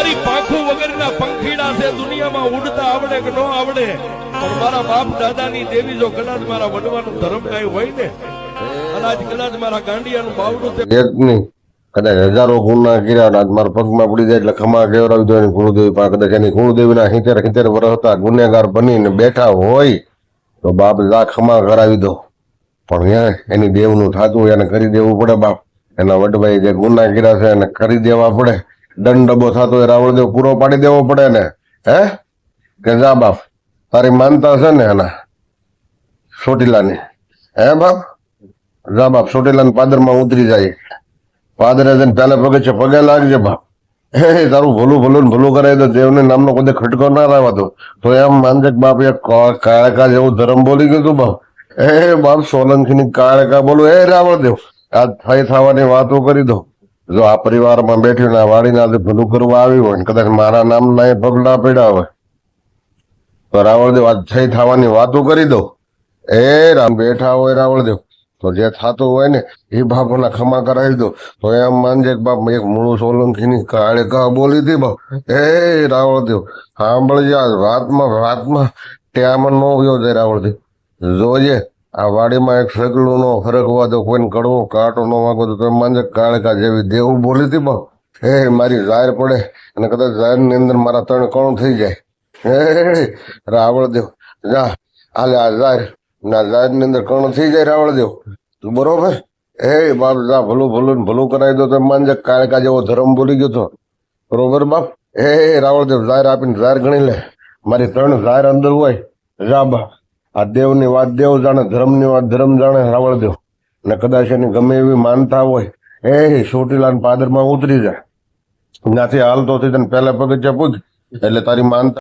તારી પાંખું વગરના પંખીડા છે દુનિયામાં ઉડતા આવડે કે ન આવડે, પણ મારા બાપ દાદાની દેવી જો કદાચ મારા વડવાનું ધર્મ કઈ હોય ને, અને આજ કદાચ મારા ગાંડિયાનું બાવડું તે એક નહીં કદાચ હજારો ગુના કર્યા આજ મારા પગમાં પડી જાય એટલે ખમા કેવરાવી દો એની કુળદેવી પાસે. કદાચ એની કુળદેવીના 70 વર્ષ હતા ગુનેગાર બનીને બેઠા હોય તો બાપ જા ખમા કરાવી દો, પણ એની દેવનું થતું એને કરી દેવું પડે બાપ. એના વડભાઈ જે ગુના કર્યા છે એને કરી દેવા પડે. દંડ ડબ્બો થતો હોય રાવળદેવ પૂરો પાડી દેવો પડે ને. હે કે જા બાપ તારી માનતા છે ને એના ચોટીલાની, હે બાપ જા બાપ ચોટીલાના પાદરમાં ઉતરી જાય. પાદરે જઈને પેલા પગે છે પગે લાગજે બાપ. હે તારું ભલું ભલું ને ભલું કરાય તો દેવને નામનો કોઈ ખટકો ના રહેવા દો. તો એમ માનજે કે બાપ એ કાળકા જેવું ધર્મ બોલી ગયું તું બાપ. હે બાપ સોલંકી ની કાળકા બોલું. હે રાવળદેવ આજ થઈ થવાની વાતો કરી દો. જો આ પરિવારમાં બેઠ્યું ને આ વાડીના ભલું કરવા આવ્યું હોય ને કદાચ મારા નામના એ પગલા પડ્યા હોય તો રાવળદેવ આજ થઈ થવાની વાતો કરી દો. એ રામ બેઠા હોય રાવળદેવ તો જે થતું હોય ને એ બાપોના ખમા કરાવી દો. તો એમ માનજે કે બાપ એક મૂળું સોલંકી ની કાળકા બોલી હતી બાપ. એ રાવળદેવ સાંભળજે આ વાતમાં ટ્યામાં ન વયો જાય રાવળદેવ. જોજે આ વાડીમાં એક સગલું નો ફરક હોવા દો, કોઈને કડવો કાંટો ન વાગો તો માનજે કાળકા જેવી દેવું બોલી હતી બાપ. હે મારી જાહેર પડે અને કદાચ જાહેર ની અંદર મારા 3 કણું થઈ જાય. હે રાવળદેવ જા હાલે આ જાહેર ના જાહેર ની અંદર કણું થઈ જાય રાવળદેવ તું બરોબર. હે બાપ જા ભલું ભલું ને ભલું કરાવી દો તો માનજે કાળકા જેવો ધર્મ બોલી ગયો તો બરોબર બાપ. હે રાવળદેવ જાહેર આપીને જાહેર ગણી લે. મારી 3 જાહેર અંદર હોય જા બાપ. આ દેવની વાત દેવ જાણે, ધર્મની વાત ધર્મ જાણે રાવળદેવ. ને કદાચ એની ગમે એવી માનતા હોય એ ચોટીલા પાદરમાં ઉતરી જાય ત્યાંથી હાલતો થઈ તને પહેલા પગથિયા પૂછ એટલે તારી માનતા